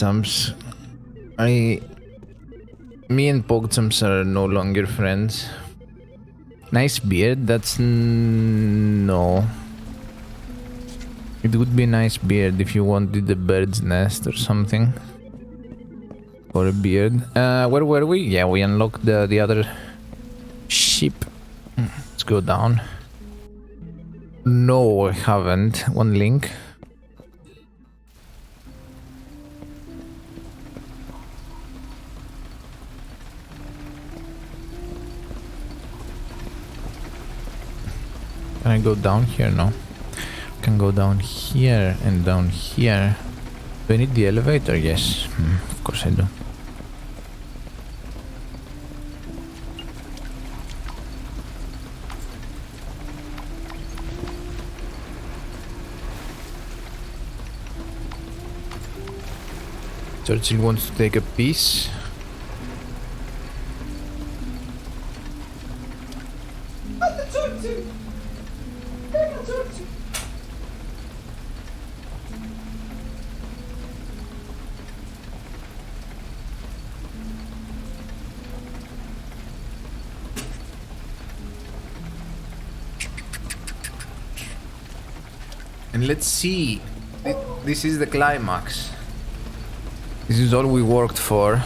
Pogtsums. Me and Pogtsums are no longer friends. Nice beard, that's no. It would be a nice beard if you wanted a bird's nest or something. Or a beard. Where were we? Yeah, we unlocked the other ship. Let's go down. No, I haven't. One link. Can I go down here? No. I can go down here and down here. Do I need the elevator? Yes. Of course I do. Churchill wants to take a piece. And let's see. This is the climax. This is all we worked for.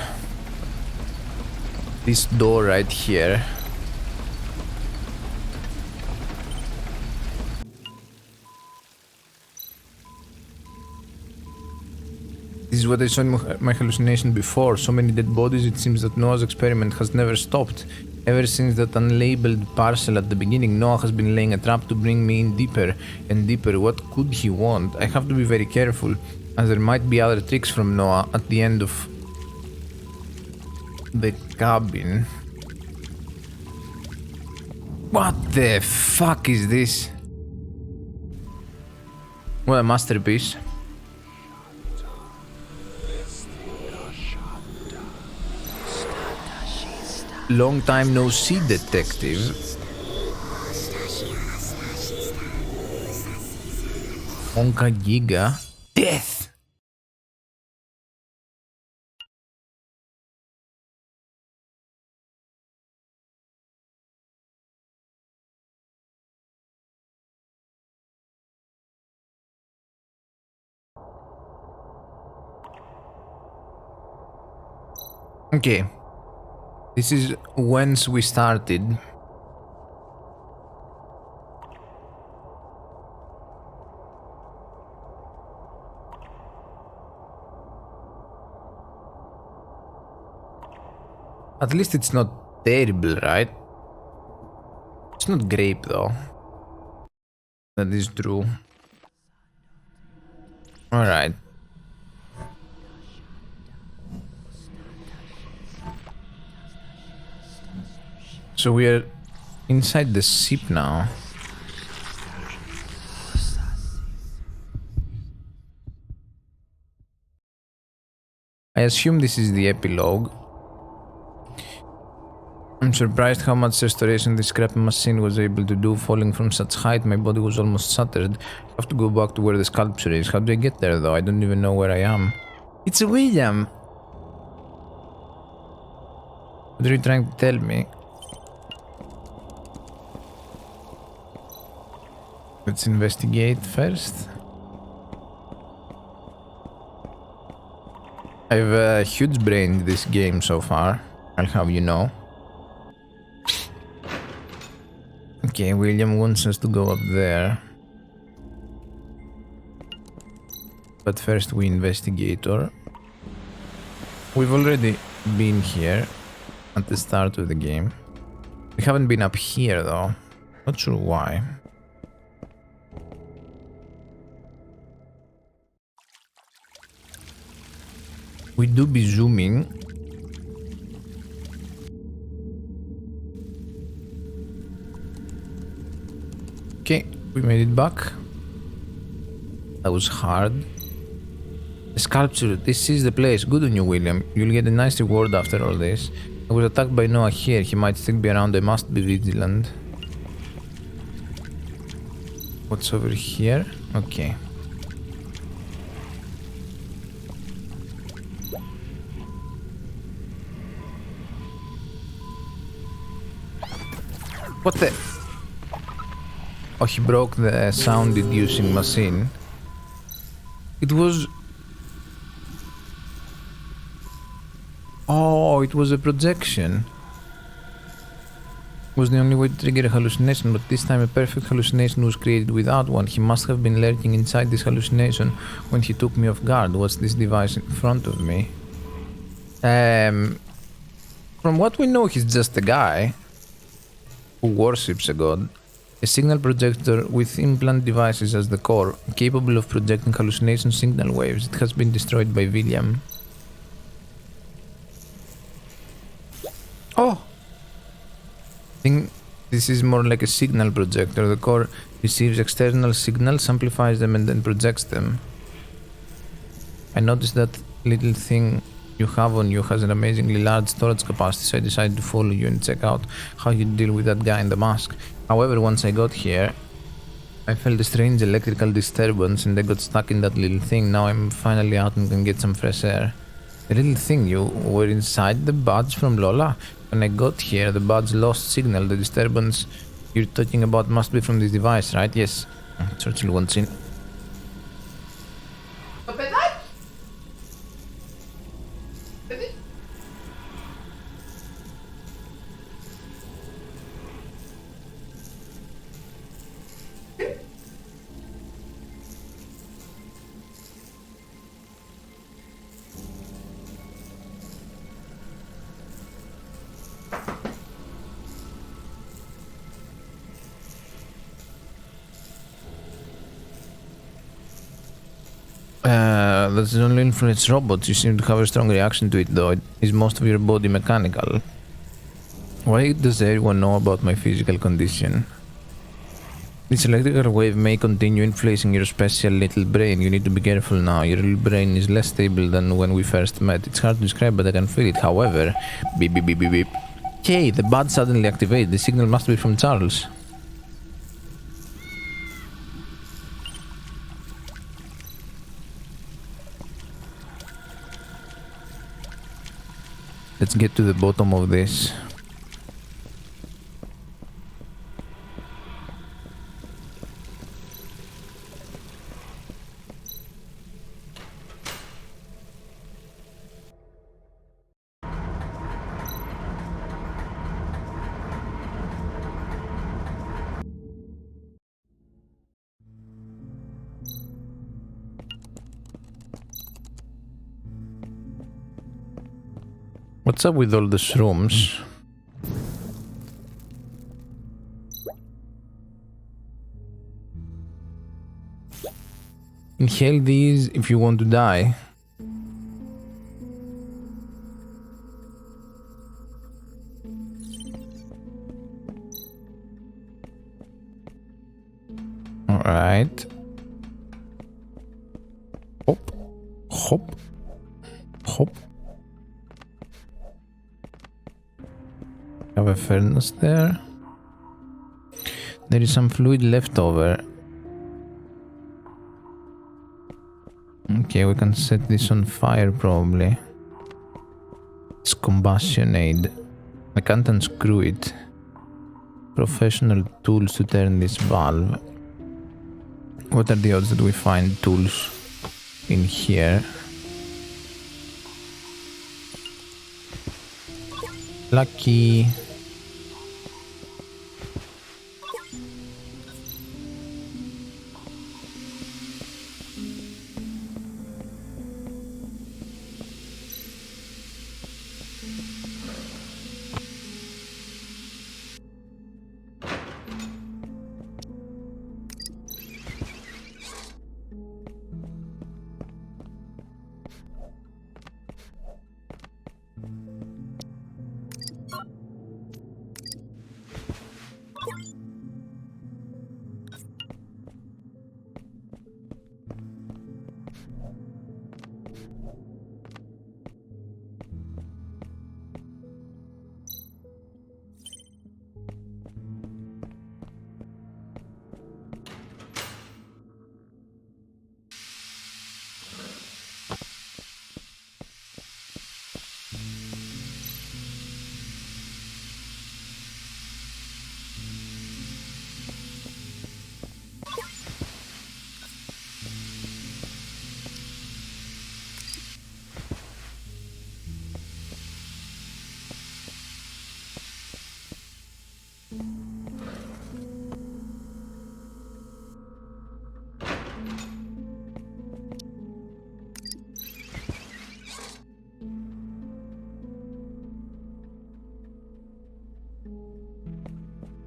This door right here. This is what I saw in my hallucination before. So many dead bodies, it seems that Noah's experiment has never stopped. Ever since that unlabeled parcel at the beginning, Noah has been laying a trap to bring me in deeper and deeper. What could he want? I have to be very careful, as there might be other tricks from Noah at the end of the cabin. What the fuck is this? What a masterpiece. Long time no see, detective. Onka Giga. Death! Okay. This is whence we started. At least it's not terrible, right? It's not grape though. That is true. Alright. So we are inside the ship now. I assume this is the epilogue. I'm surprised how much restoration this scrap machine was able to do. Falling from such height, my body was almost shattered. I have to go back to where the sculpture is. How do I get there though? I don't even know where I am. It's William! What are you trying to tell me? Let's investigate first. I've huge brained this game so far, I'll have you know. Okay, William wants us to go up there. But first we investigator. We've already been here at the start of the game. We haven't been up here though. Not sure why. We do be zooming. Okay, we made it back. That was hard. The sculpture, this is the place. Good on you, William. You'll get a nice reward after all this. I was attacked by Noah here. He might still be around. I must be vigilant. What's over here? Okay. What the? Oh, he broke the sound reducing machine. It was... Oh, it was a projection. Was the only way to trigger a hallucination, but this time a perfect hallucination was created without one. He must have been lurking inside this hallucination when he took me off guard. What's this device in front of me? From what we know, he's just a guy who worships a god. A signal projector with implant devices as the core, capable of projecting hallucination signal waves. It has been destroyed by William. Oh! I think this is more like a signal projector. The core receives external signals, amplifies them, and then projects them. I noticed that little thing you have on you has an amazingly large storage capacity, so I decided to follow you and check out how you deal with that guy in the mask. However, once I got here, I felt a strange electrical disturbance and I got stuck in that little thing. Now I'm finally out and can get some fresh air. The little thing, you were inside the buds from Lola? When I got here, the buds lost signal. The disturbance you're talking about must be from this device, right? Yes. Churchill wants in. That's only influence robots. You seem to have a strong reaction to it, though. Is most of your body mechanical? Why does everyone know about my physical condition? This electrical wave may continue influencing your special little brain. You need to be careful now. Your little brain is less stable than when we first met. It's hard to describe, but I can feel it. However, beep beep beep beep beep. Hey, the bud suddenly activated. The signal must be from Charles. Let's get to the bottom of this. What's up with all the shrooms? Inhale these if you want to die. Alright. Hop. Hop. Hop. Have a furnace there. There is some fluid left over. Okay, we can set this on fire probably. It's combustion aid. I can't unscrew it. Professional tools to turn this valve. What are the odds that we find tools in here? Lucky.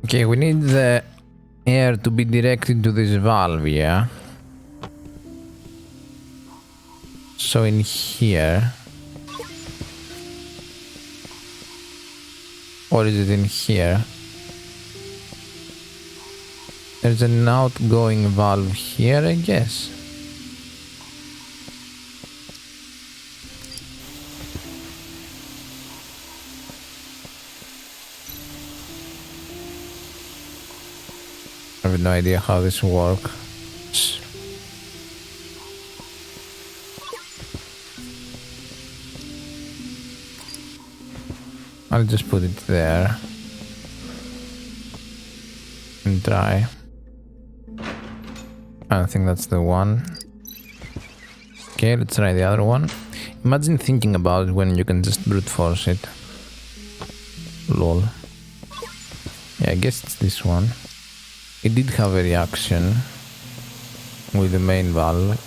Okay, we need the air to be directed to this valve, yeah? So in here... Or is it in here? There's an outgoing valve here, I guess. I have no idea how this works. I'll just put it there and try. I don't think that's the one. Okay, let's try the other one. Imagine thinking about it when you can just brute force it. Lol. Yeah, I guess it's this one. It did have a reaction with the main valve.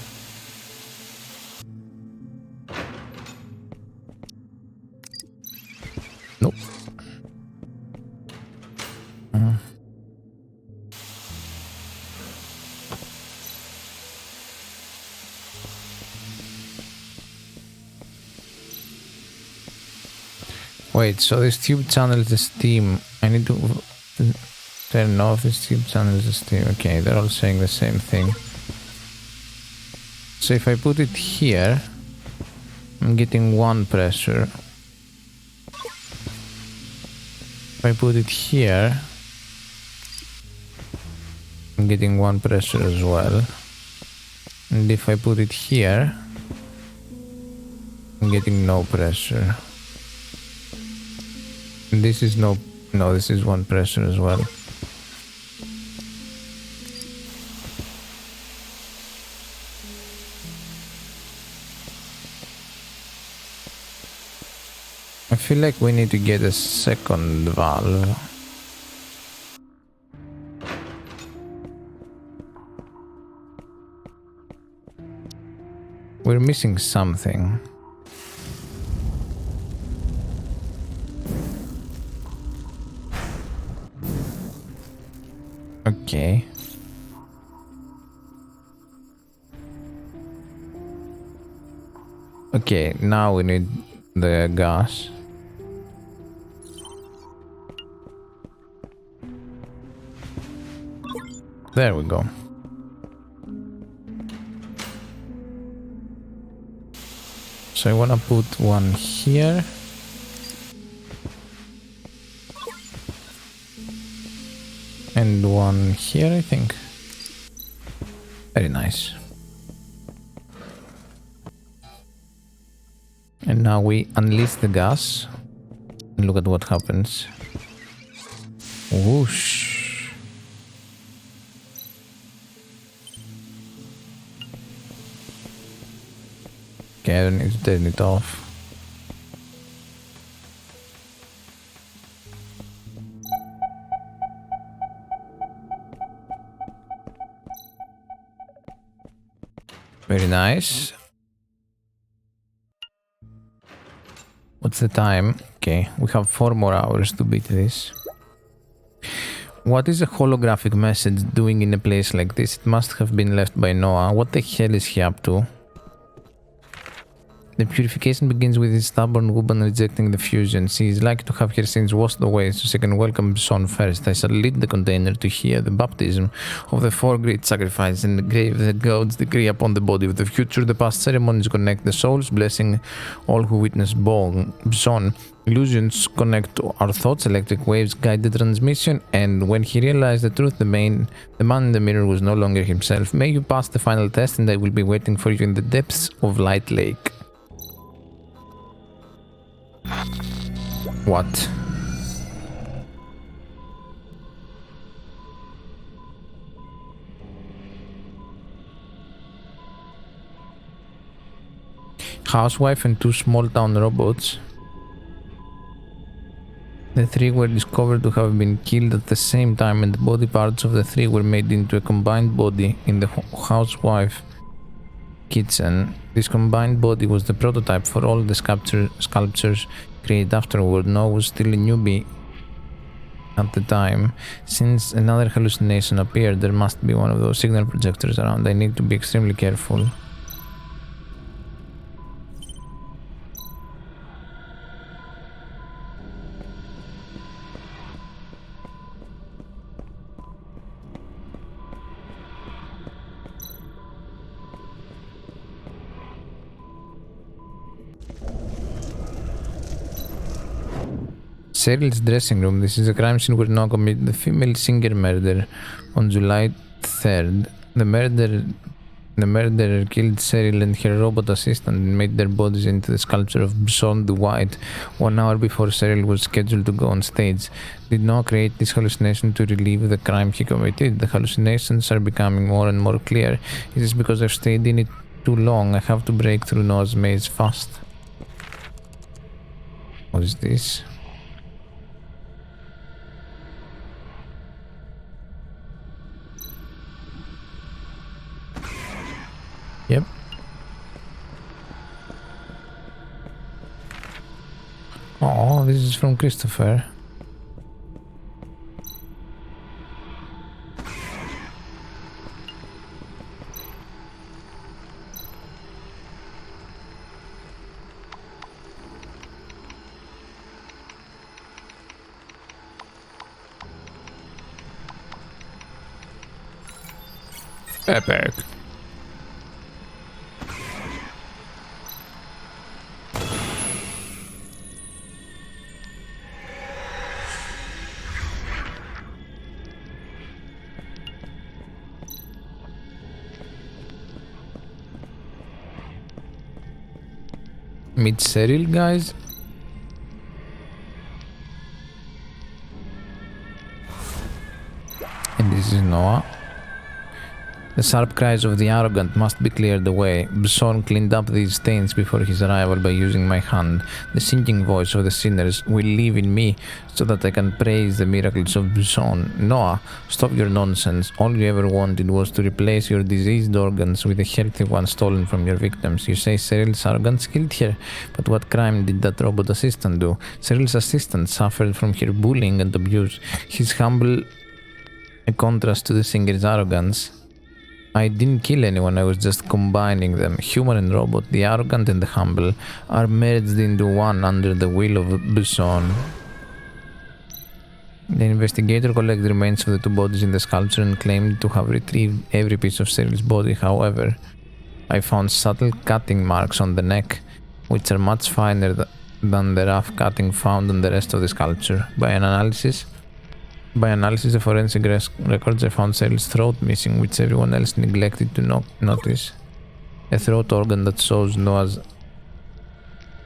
Nope. Wait, so this tube channels the steam. I need to turn off this tube channels the steam. Okay, they're all saying the same thing. So if I put it here, I'm getting one pressure. If I put it here, I'm getting one pressure as well. And if I put it here, I'm getting no pressure. And this is no, this is one pressure as well. I feel like we need to get a second valve. We're missing something. Okay. Okay, now we need the gas. There we go. So I wanna put one here. And one here, I think. Very nice. And now we unleash the gas. And look at what happens. Whoosh. Okay, I don't need to turn it off. Very nice. What's the time? Okay, we have 4 more hours to beat this. What is a holographic message doing in a place like this? It must have been left by Noah. What the hell is he up to? The purification begins with his stubborn woman rejecting the fusion. She is likely to have her sins washed away, so she can welcome Son first. I shall lead the container to hear the baptism of the 4 great sacrifices and engrave the gods' decree upon the body of the future. The past ceremonies connect the souls, blessing all who witness Son. Illusions connect our thoughts, electric waves guide the transmission, and when he realized the truth, the man in the mirror was no longer himself. May you pass the final test, and I will be waiting for you in the depths of Light Lake. What? Housewife and 2 small-town robots. The 3 were discovered to have been killed at the same time, and the body parts of the 3 were made into a combined body in the housewife kitchen. This combined body was the prototype for all the sculptures created afterward. Noah was still a newbie at the time. Since another hallucination appeared, there must be one of those signal projectors around. I need to be extremely careful. Cheryl's dressing room. This is a crime scene where Noah committed the female singer murder on July 3rd. The murderer killed Cheryl and her robot assistant and made their bodies into the sculpture of Bson the White 1 hour before Cheryl was scheduled to go on stage. Did Noah create this hallucination to relieve the crime he committed? The hallucinations are becoming more and more clear. Is this because I've stayed in it too long? I have to break through Noah's maze fast. What is this? Yep. Oh, this is from Christopher. Epic. Meet Cheryl, guys. And this is Noah. The sharp cries of the arrogant must be cleared away. Bson cleaned up these stains before his arrival by using my hand. The singing voice of the sinners will live in me so that I can praise the miracles of Bson. Noah, stop your nonsense. All you ever wanted was to replace your diseased organs with a healthy one stolen from your victims. You say Cheryl's arrogance killed her, but what crime did that robot assistant do? Cheryl's assistant suffered from her bullying and abuse. He's humble, a contrast to the singer's arrogance. I didn't kill anyone, I was just combining them. Human and robot, the arrogant and the humble, are merged into one under the will of Bson. The investigator collected the remains of the two bodies in the sculpture and claimed to have retrieved every piece of Cheryl's body. However, I found subtle cutting marks on the neck, which are much finer than the rough cutting found on the rest of the sculpture. By analysis of forensic records, I found Cheryl's throat missing, which everyone else neglected to notice. A throat organ that shows Noah's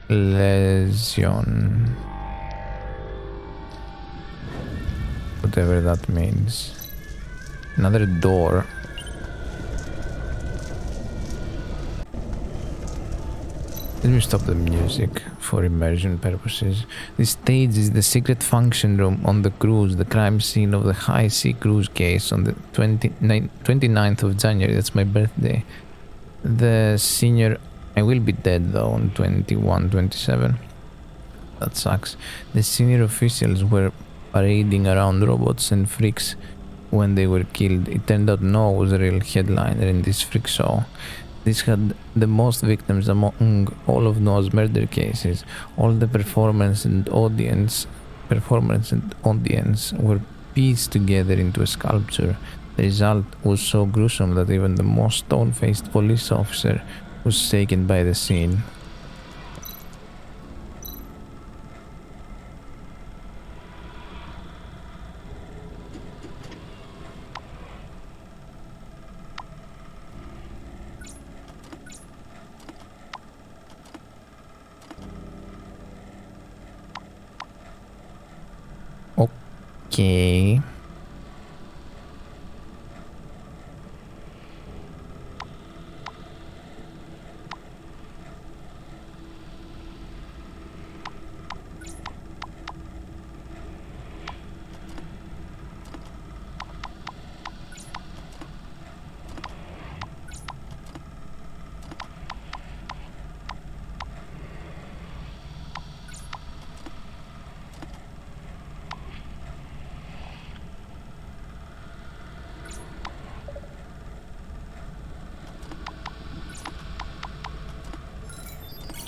lesion. Whatever that means. Another door. Let me stop the music for immersion purposes. This stage is the secret function room on the cruise, the crime scene of the high sea cruise case on the 29th of January. That's my birthday. The senior... I will be dead though on 21-27. That sucks. The senior officials were parading around robots and freaks when they were killed. It turned out Noah was a real headliner in this freak show. This had the most victims among all of Noah's murder cases. All the performance and audience were pieced together into a sculpture. The result was so gruesome that even the most stone-faced police officer was shaken by the scene. Okay.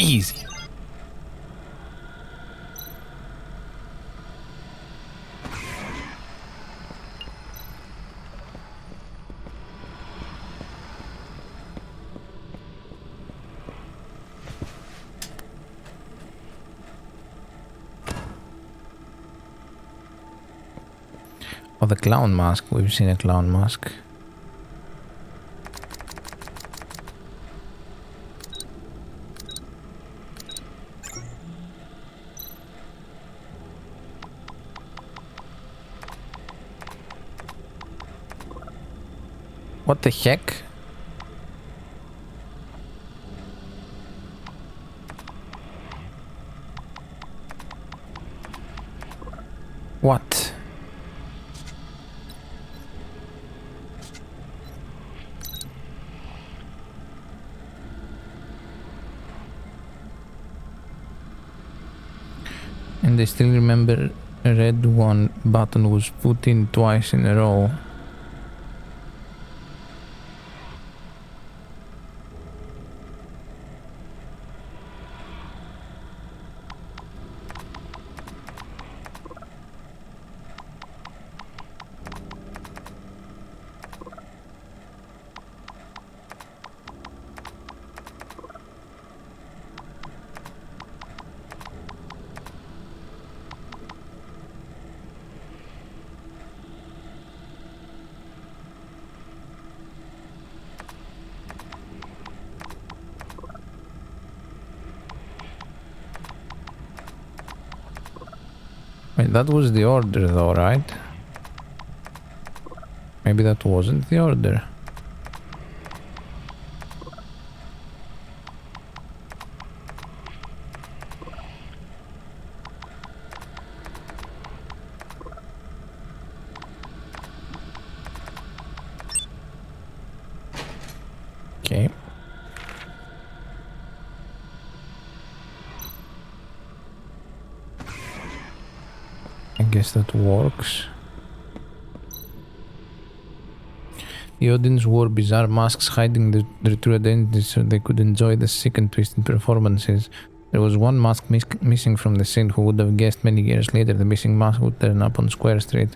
Easy. Oh, the clown mask. We've seen a clown mask. What the heck? What? And I still remember a red one button was put in twice in a row. Wait, that was the order though, right? Maybe that wasn't the order. Okay. I guess that works. The audience wore bizarre masks hiding their true identities so they could enjoy the sick and twisted performances. There was one mask missing from the scene. Who would have guessed many years later the missing mask would turn up on Square Street?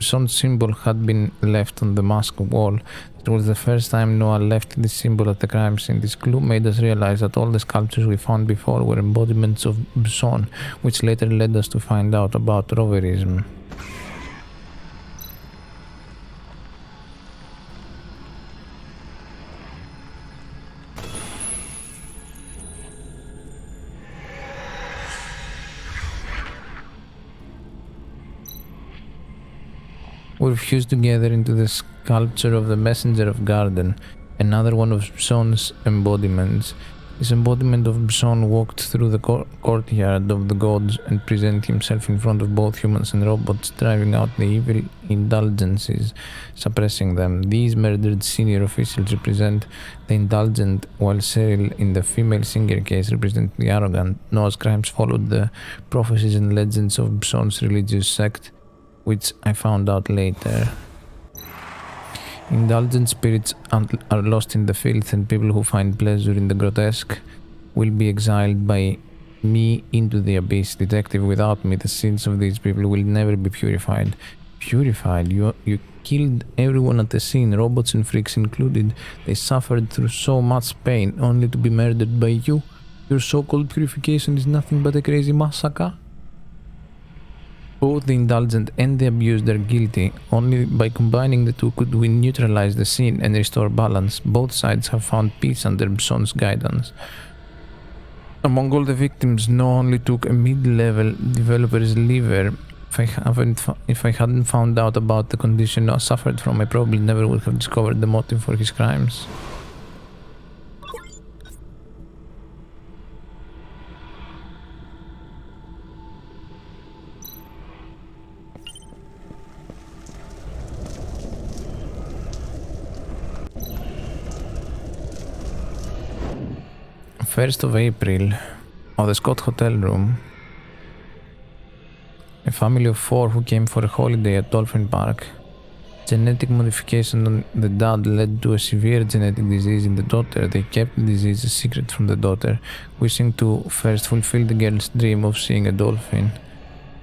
Some symbol had been left on the mask wall. It was the first time Noah left this symbol at the crime scene. This clue made us realize that all the sculptures we found before were embodiments of Bson, which later led us to find out about roverism. Were fused together into the sculpture of the Messenger of Garden, another one of Bson's embodiments. This embodiment of Bson walked through the courtyard of the gods and presented himself in front of both humans and robots, driving out the evil indulgences, suppressing them. These murdered senior officials represent the indulgent, while Cheryl, in the female singer case, represent the arrogant. Noah's crimes followed the prophecies and legends of Bson's religious sect, which I found out later. Indulgent spirits are lost in the filth, and people who find pleasure in the grotesque will be exiled by me into the abyss. Detective, without me, the sins of these people will never be purified. Purified? You killed everyone at the scene, robots and freaks included. They suffered through so much pain, only to be murdered by you. Your so-called purification is nothing but a crazy massacre. Both the indulgent and the abused are guilty. Only by combining the two could we neutralize the scene and restore balance. Both sides have found peace under Bson's guidance. Among all the victims, Noah only took a mid-level developer's liver. If I hadn't found out about the condition Noah suffered from, I probably never would have discovered the motive for his crimes. First of April, the Scott Hotel room. A family of 4 who came for a holiday at Dolphin Park. Genetic modification on the dad led to a severe genetic disease in the daughter. They kept the disease a secret from the daughter, wishing to first fulfill the girl's dream of seeing a dolphin.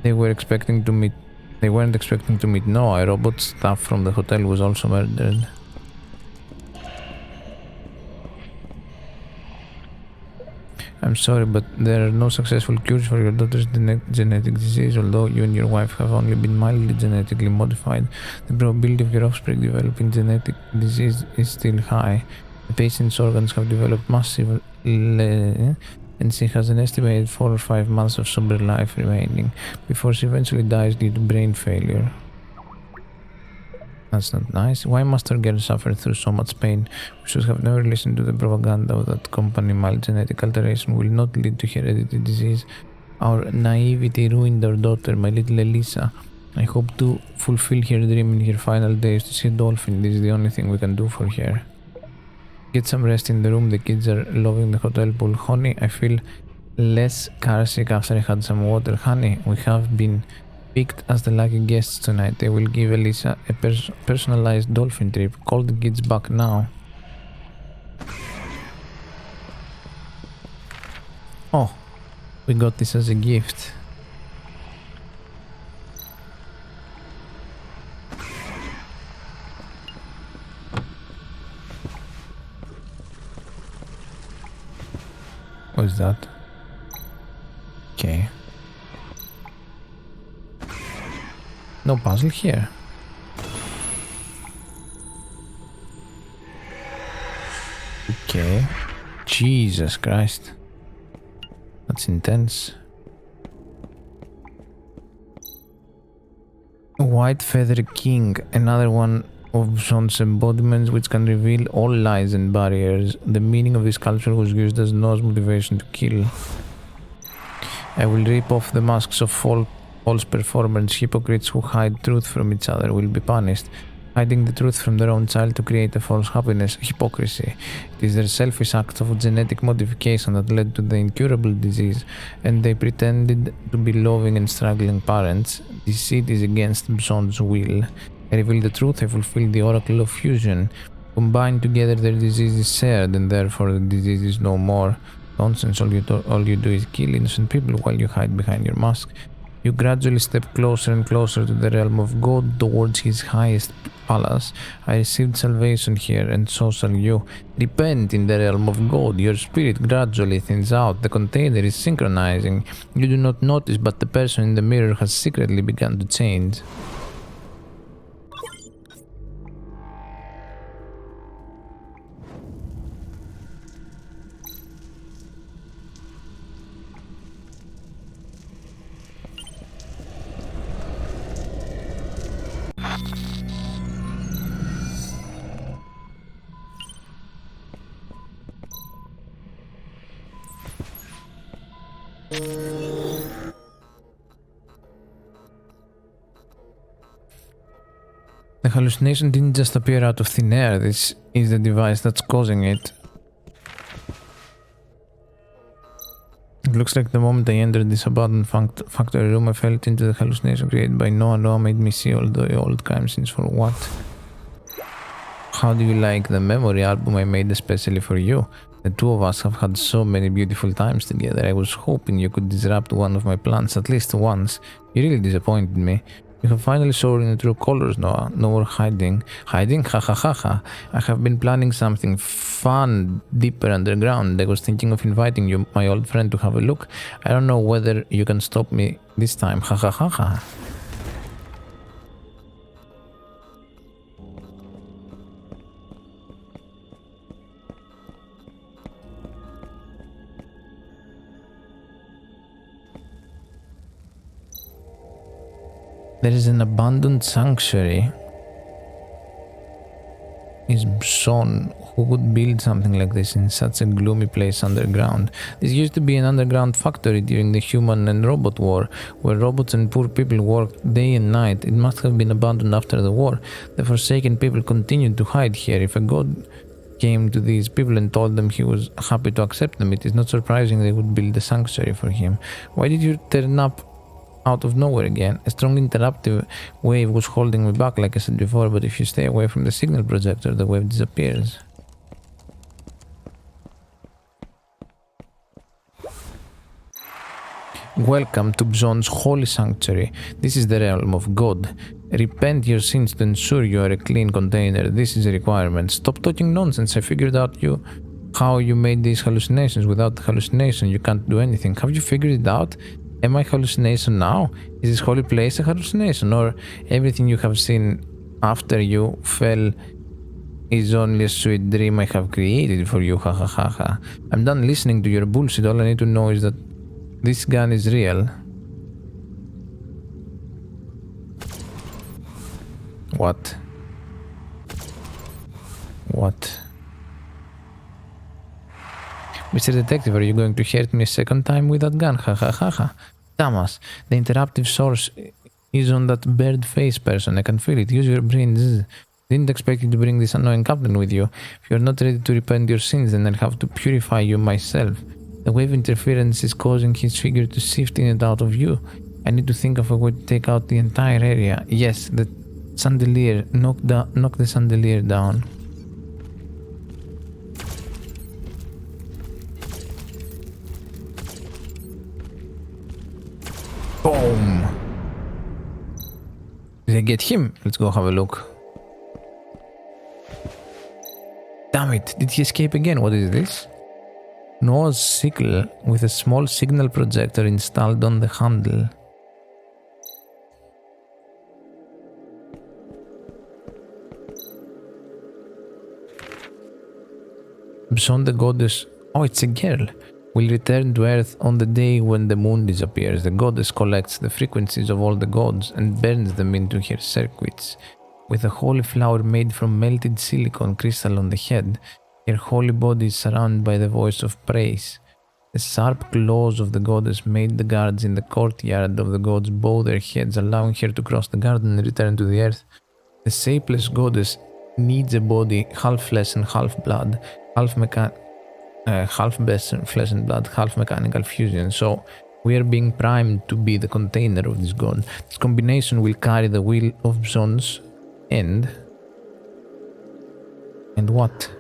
They weren't expecting to meet Noah. A robot staff from the hotel was also murdered. I'm sorry, but there are no successful cures for your daughter's genetic disease. Although you and your wife have only been mildly genetically modified, the probability of your offspring developing genetic disease is still high. The patient's organs have developed massively, and she has an estimated 4 or 5 months of sober life remaining before she eventually dies due to brain failure. That's not nice. Why must our girl suffer through so much pain? We should have never listened to the propaganda of that company. Mild genetic alteration will not lead to hereditary disease. Our naivety ruined our daughter, my little Elisa. I hope to fulfill her dream in her final days to see a dolphin. This is the only thing we can do for her. Get some rest in the room. The kids are loving the hotel pool. Honey, I feel less carsick after I had some water. Honey, we have been picked as the lucky guests tonight. They will give Elisa a personalized dolphin trip. Call the kids back now. Oh, we got this as a gift. What's that? Okay. No puzzle here. Okay. Jesus Christ. That's intense. White Feather King, another one of Sean's embodiments which can reveal all lies and barriers. The meaning of this culture was used as Noah's motivation to kill. I will rip off the masks of false performers. Hypocrites who hide truth from each other will be punished. Hiding the truth from their own child to create a false happiness. Hypocrisy. It is their selfish act of genetic modification that led to the incurable disease, and they pretended to be loving and struggling parents. Deceit is against Bson's will. I reveal the truth, I fulfill the oracle of fusion. Combined together, their disease is shared, and therefore the disease is no more. Nonsense, all you do is kill innocent people while you hide behind your mask. You gradually step closer and closer to the realm of God, towards his highest palace. I received salvation here, and so shall you. Repent in the realm of God. Your spirit gradually thins out. The container is synchronizing. You do not notice, but the person in the mirror has secretly begun to change. The hallucination didn't just appear out of thin air. This is the device that's causing it. It looks like the moment I entered this abandoned factory room, I fell into the hallucination created by Noah. Noah made me see all the old crime scenes. For what? How do you like the memory album I made especially for you? The two of us have had so many beautiful times together. I was hoping you could disrupt one of my plans at least once. You really disappointed me. You have finally shown in the true colors, Noah. No more hiding. Hiding? Ha ha ha ha. I have been planning something fun deeper underground. I was thinking of inviting you, my old friend, to have a look. I don't know whether you can stop me this time. Ha ha ha ha. There is an abandoned sanctuary. Is Bson, who would build something like this in such a gloomy place underground? This used to be an underground factory during the human and robot war, where robots and poor people worked day and night. It must have been abandoned after the war. The forsaken people continued to hide here. If a god came to these people and told them he was happy to accept them, it is not surprising they would build a sanctuary for him. Why did you turn up out of nowhere again. A strong interruptive wave was holding me back, like I said before, but if you stay away from the signal projector, the wave disappears. Welcome to Bzon's holy sanctuary. This is the realm of God. Repent your sins to ensure you are a clean container. This is a requirement. Stop talking nonsense. I figured out how you made these hallucinations. Without the hallucination, you can't do anything. Have you figured it out? Am I hallucination now? Is this holy place a hallucination? Or everything you have seen after you fell is only a sweet dream I have created for you? Ha ha ha ha. I'm done listening to your bullshit. All I need to know is that this gun is real. What? What? Mr. Detective, are you going to hurt me a second time with that gun? Ha ha ha ha. Thomas, the interruptive source is on that bird face person. I can feel it. Use your brain. Zzz. Didn't expect you to bring this annoying captain with you. If you're not ready to repent your sins, then I'll have to purify you myself. The wave interference is causing his figure to sift in and out of you. I need to think of a way to take out the entire area. Yes, the chandelier. Knock the chandelier down. Boom! Did I get him? Let's go have a look. Damn it, did he escape again? What is this? Noah's sickle with a small signal projector installed on the handle. Beyond the goddess, oh, it's a girl, will return to Earth on the day when the moon disappears. The goddess collects the frequencies of all the gods and burns them into her circuits. With a holy flower made from melted silicon crystal on the head, her holy body is surrounded by the voice of praise. The sharp claws of the goddess made the guards in the courtyard of the gods bow their heads, allowing her to cross the garden and return to the earth. The shapeless goddess needs a body half flesh and half blood, half flesh and blood, half mechanical fusion. So we are being primed to be the container of this god. This combination will carry the will of Bzon's end. And what?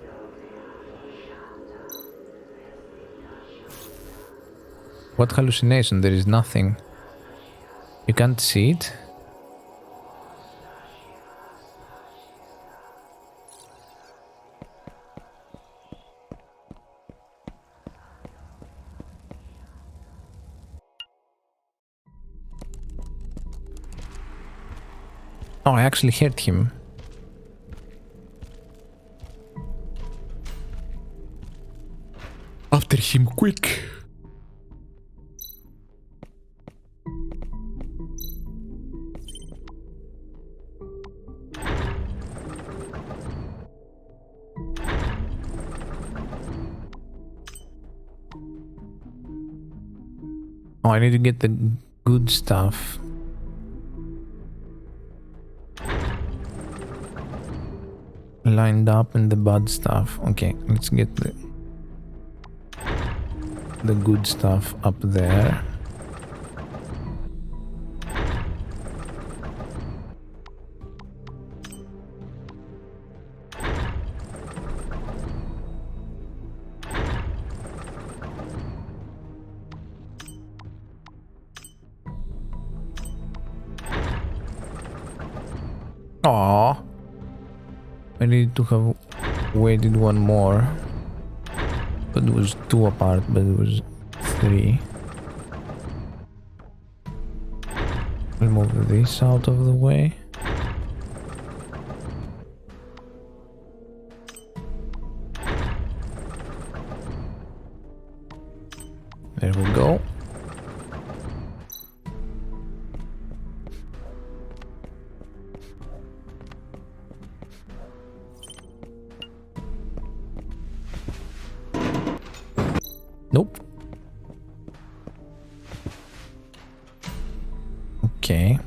What hallucination? There is nothing. You can't see it? Oh, I actually heard him. After him, quick! Oh, I need to get the good stuff. Lined up and the bad stuff. Okay, let's get the good stuff up there. Aww. I need to have waited one more. But it was 2 apart, but it was 3. I'll move this out of the way. There we go. Nope. Okay.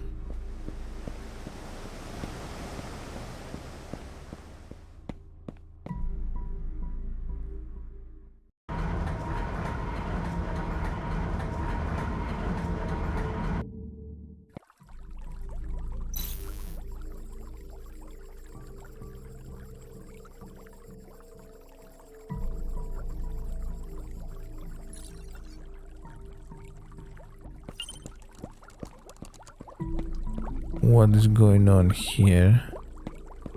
What is going on here?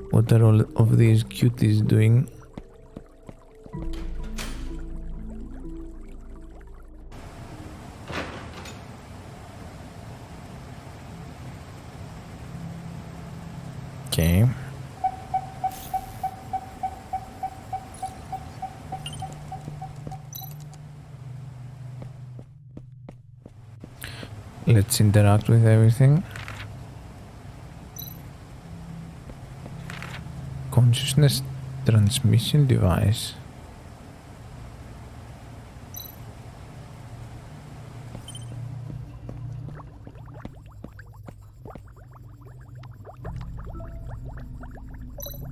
What are all of these cuties doing? Okay. Let's interact with everything. Consciousness transmission device.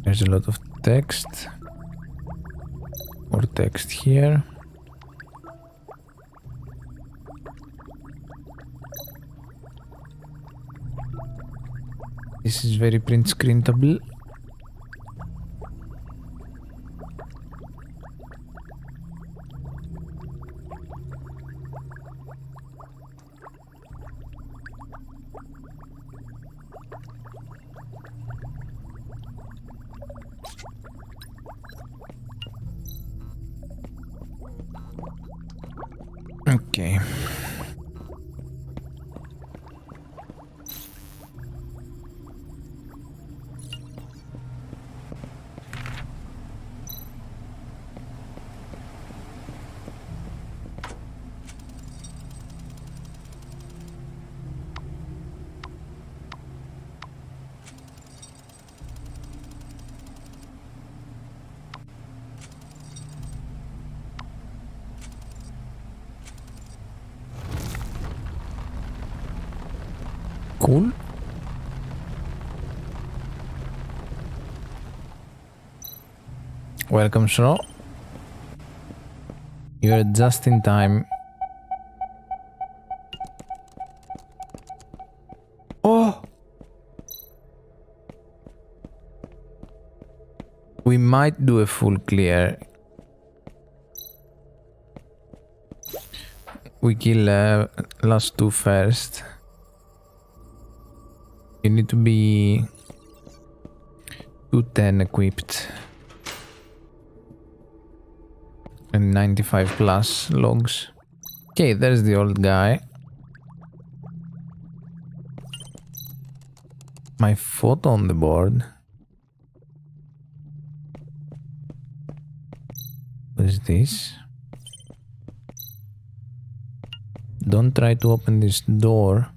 There's a lot of text. Or text here. This is very print screenable. Okay. Cool. Welcome, Cheryl. You're just in time. Oh! We might do a full clear. We kill last two first. You need to be 210 equipped and 95 plus logs. Okay, there's the old guy. My photo on the board. What is this? Don't try to open this door.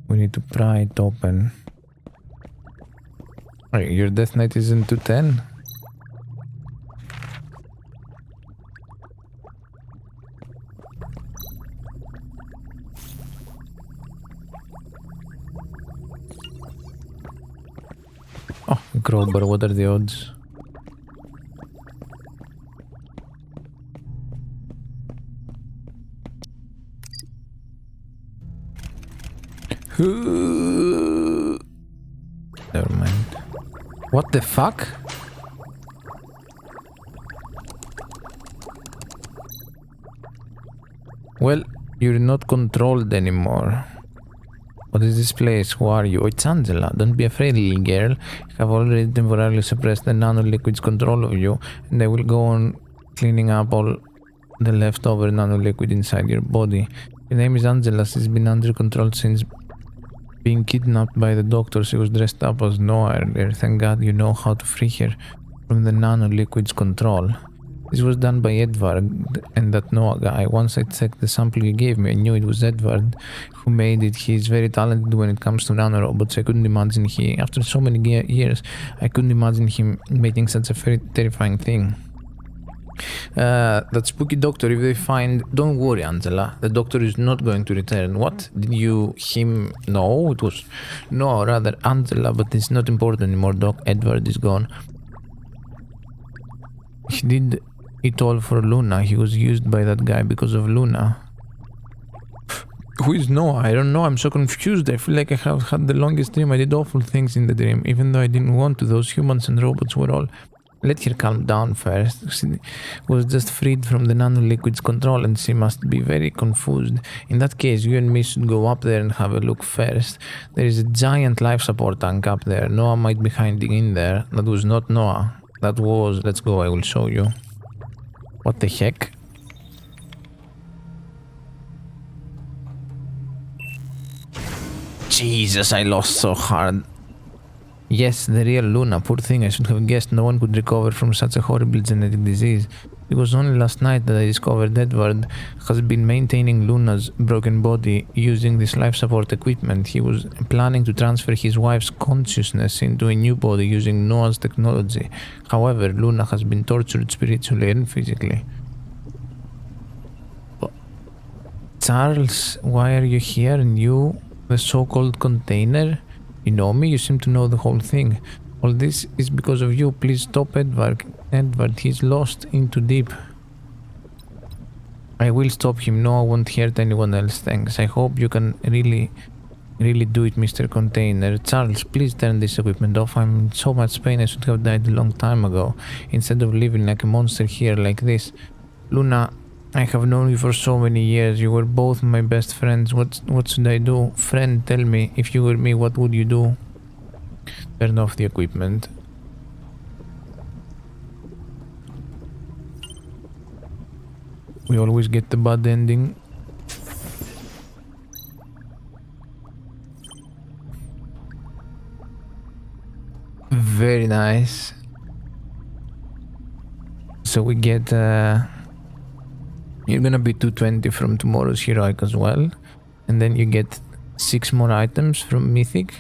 We need to pry it open. Alright, your death knight isn't 210? Oh, Grober, what are the odds? Never mind. What the fuck? Well, you're not controlled anymore. What is this place? Who are you? Oh, it's Angela. Don't be afraid, little girl. I have already temporarily suppressed the nanoliquid's control of you, and I will go on cleaning up all the leftover nanoliquid inside your body. Your name is Angela. She's been under control since being kidnapped by the doctor. She was dressed up as Noah earlier. Thank God you know how to free her from the nanoliquid's control. This was done by Edward and that Noah guy. Once I checked the sample you gave me, I knew it was Edward who made it. He's very talented when it comes to nanorobots. I couldn't imagine after so many years, I couldn't imagine him making such a very terrifying thing. That spooky doctor, if they find... Don't worry, Angela. The doctor is not going to return. What? Did him... No, it was... No, rather Angela, but it's not important anymore, Doc. Edward is gone. He did it all for Luna. He was used by that guy because of Luna. Who is Noah? I don't know. I'm so confused. I feel like I have had the longest dream. I did awful things in the dream, even though I didn't want to. Those humans and robots were all Let her calm down first. She was just freed from the nanoliquid's control and she must be very confused. In that case, you and me should go up there and have a look first. There is a giant life support tank up there. Noah might be hiding in there. That was not Noah. That was... Let's go, I will show you. What the heck? Jesus, I lost so hard. Yes, the real Luna. Poor thing, I should have guessed no one could recover from such a horrible genetic disease. It was only last night that I discovered Edward has been maintaining Luna's broken body using this life support equipment. He was planning to transfer his wife's consciousness into a new body using Noah's technology. However, Luna has been tortured spiritually and physically. Charles, why are you here? And you, the so-called container? You know me, you seem to know the whole thing. All this is because of you. Please stop Edward. Edward, he's lost in too deep. I will stop him. No, I won't hurt anyone else, thanks. I hope you can really do it, Mr. Container. Charles, please turn this equipment off. I'm in so much pain. I should have died a long time ago. Instead of living like a monster here like this. Luna, I have known you for so many years. You were both my best friends. What should I do? Friend, tell me, if you were me, what would you do? Turn off the equipment. We always get the bad ending. Very nice. So we get... You're gonna be 220 from tomorrow's heroic as well. And then you get 6 more items from mythic.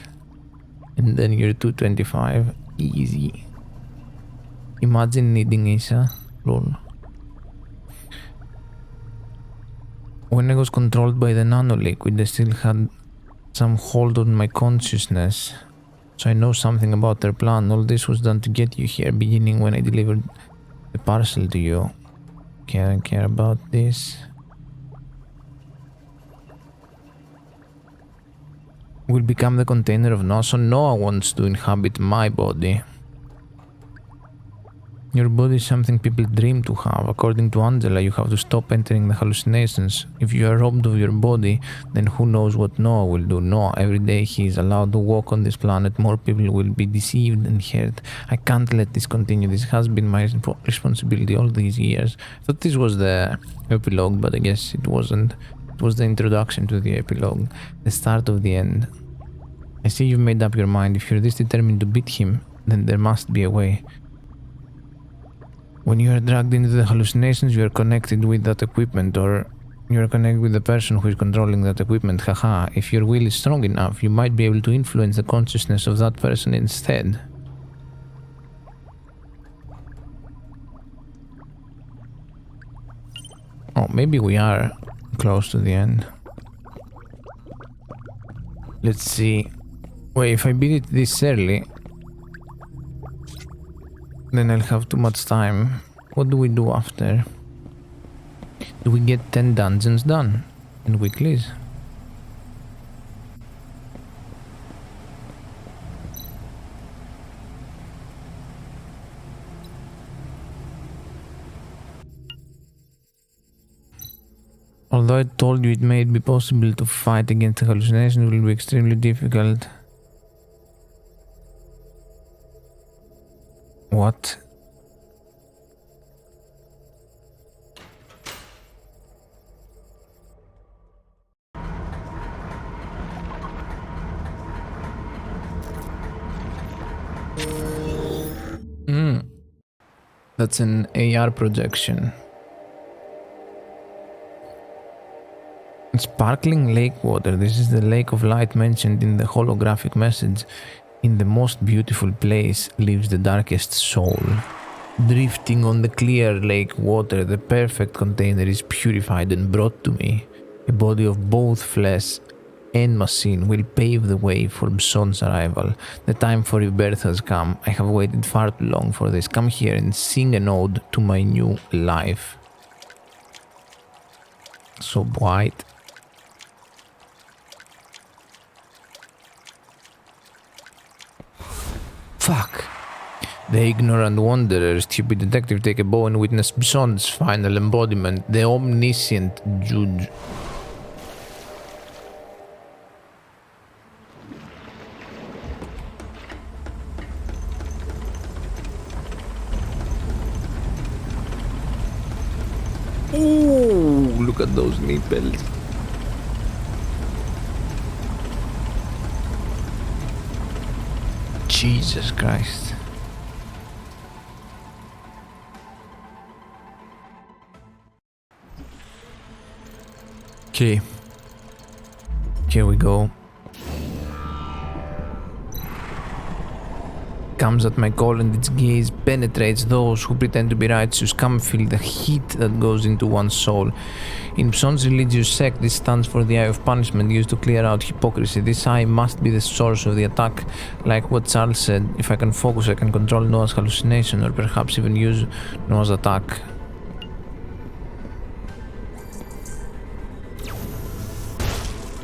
And then you're 225. Easy. Imagine needing Isa. Lol. When I was controlled by the nanoliquid, I still had some hold on my consciousness. So I know something about their plan. All this was done to get you here, beginning when I delivered the parcel to you. I don't care about this. Will become the container of Noah, so Noah wants to inhabit my body. Your body is something people dream to have. According to Angela, you have to stop entering the hallucinations. If you are robbed of your body, then who knows what Noah will do. Noah, every day he is allowed to walk on this planet, more people will be deceived and hurt. I can't let this continue. This has been my responsibility all these years. I thought this was the epilogue, but I guess it wasn't. It was the introduction to the epilogue, the start of the end. I see you've made up your mind. If you're this determined to beat him, then there must be a way. When you are dragged into the hallucinations, you are connected with that equipment, or you are connected with the person who is controlling that equipment. Haha, if your will is strong enough, you might be able to influence the consciousness of that person instead. Oh, maybe we are close to the end. Let's see. Wait, if I beat it this early, then I'll have too much time. What do we do after? Do we get 10 dungeons done? And weeklies? Although I told you it may be possible to fight against the hallucination, it will be extremely difficult. What? That's an AR projection. Sparkling lake water. This is the lake of light mentioned in the holographic message. In the most beautiful place lives the darkest soul. Drifting on the clear lake water, the perfect container is purified and brought to me. A body of both flesh and machine will pave the way for Bson's arrival. The time for rebirth has come. I have waited far too long for this. Come here and sing an ode to my new life. So bright. Fuck. The ignorant wanderer, stupid detective, take a bow and witness Bson's final embodiment, the omniscient judge. Ooh, look at those nipples. Jesus Christ. Okay. Here we go. Comes at my call and its gaze penetrates those who pretend to be righteous. Come feel the heat that goes into one's soul. In Bson's religious sect, this stands for the eye of punishment used to clear out hypocrisy. This eye must be the source of the attack. Like what Charles said, if I can focus, I can control Noah's hallucination, or perhaps even use Noah's attack.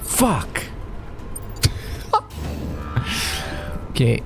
Fuck! Okay.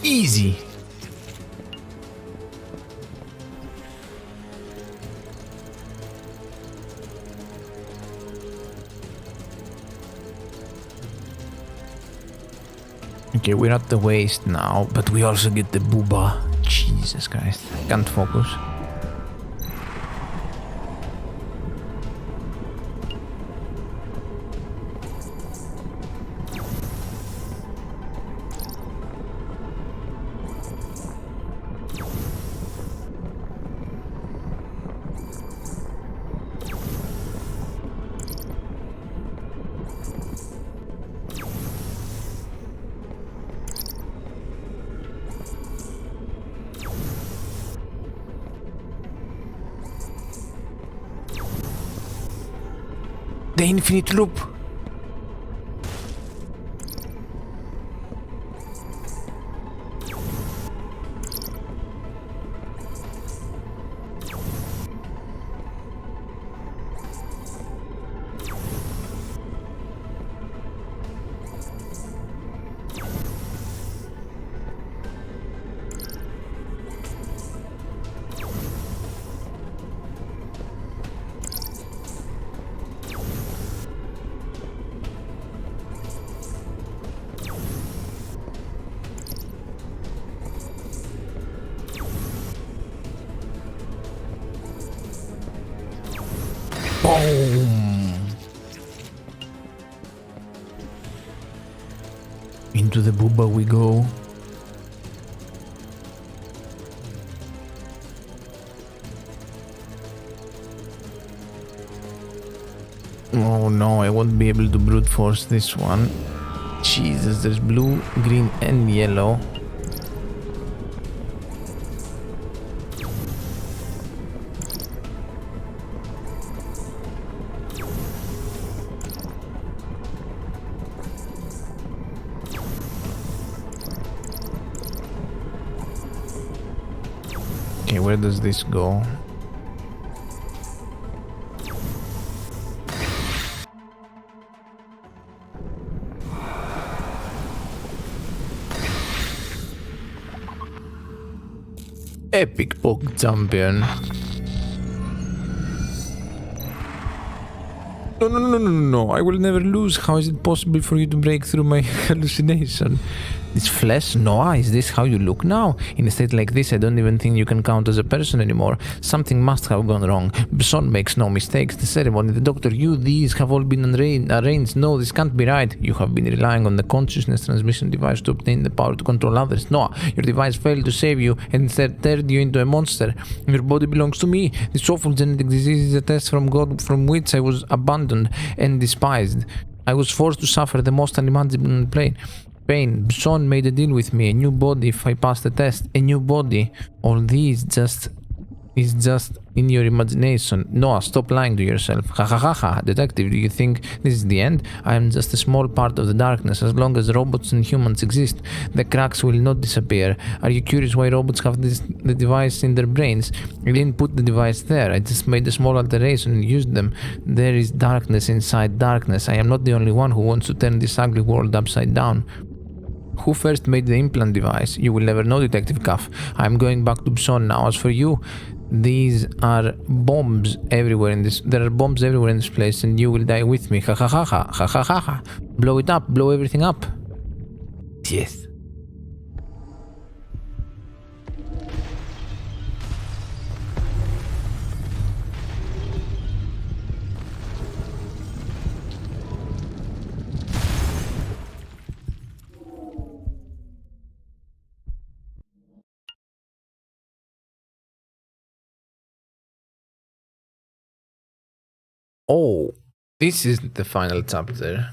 Easy. Okay, we're at the waist now, but we also get the booba. Jesus Christ. Can't focus. The infinite loop. Boom! Into the booba we go. Oh no, I won't be able to brute force this one. Jesus, there's blue, green and yellow. Okay, where does this go? Epic poke champion. No, I will never lose. How is it possible for you to break through my hallucination? This flesh? Noah, is this how you look now? In a state like this, I don't even think you can count as a person anymore. Something must have gone wrong. Bson makes no mistakes. The ceremony, the doctor, you, these have all been arranged. No, this can't be right. You have been relying on the consciousness transmission device to obtain the power to control others. Noah, your device failed to save you and instead turned you into a monster. Your body belongs to me. This awful genetic disease is a test from God from which I was abandoned and despised. I was forced to suffer the most unimaginable pain. pain. Son made a deal with me. A new body if I pass the test. A new body. All these is just in your imagination. Noah, stop lying to yourself. Ha ha ha ha. Detective, do you think this is the end? I am just a small part of the darkness. As long as robots and humans exist, the cracks will not disappear. Are you curious why robots have the device in their brains? I didn't put the device there. I just made a small alteration and used them. There is darkness inside darkness. I am not the only one who wants to turn this ugly world upside down. Who first made the implant device? You will never know, Detective Cuff. I am going back to Bson now. As for you, these are bombs everywhere in this. There are bombs everywhere in this place, and you will die with me. Ha ha ha ha ha ha ha ha. Blow it up. Blow everything up. Yes. Oh, this isn't the final chapter.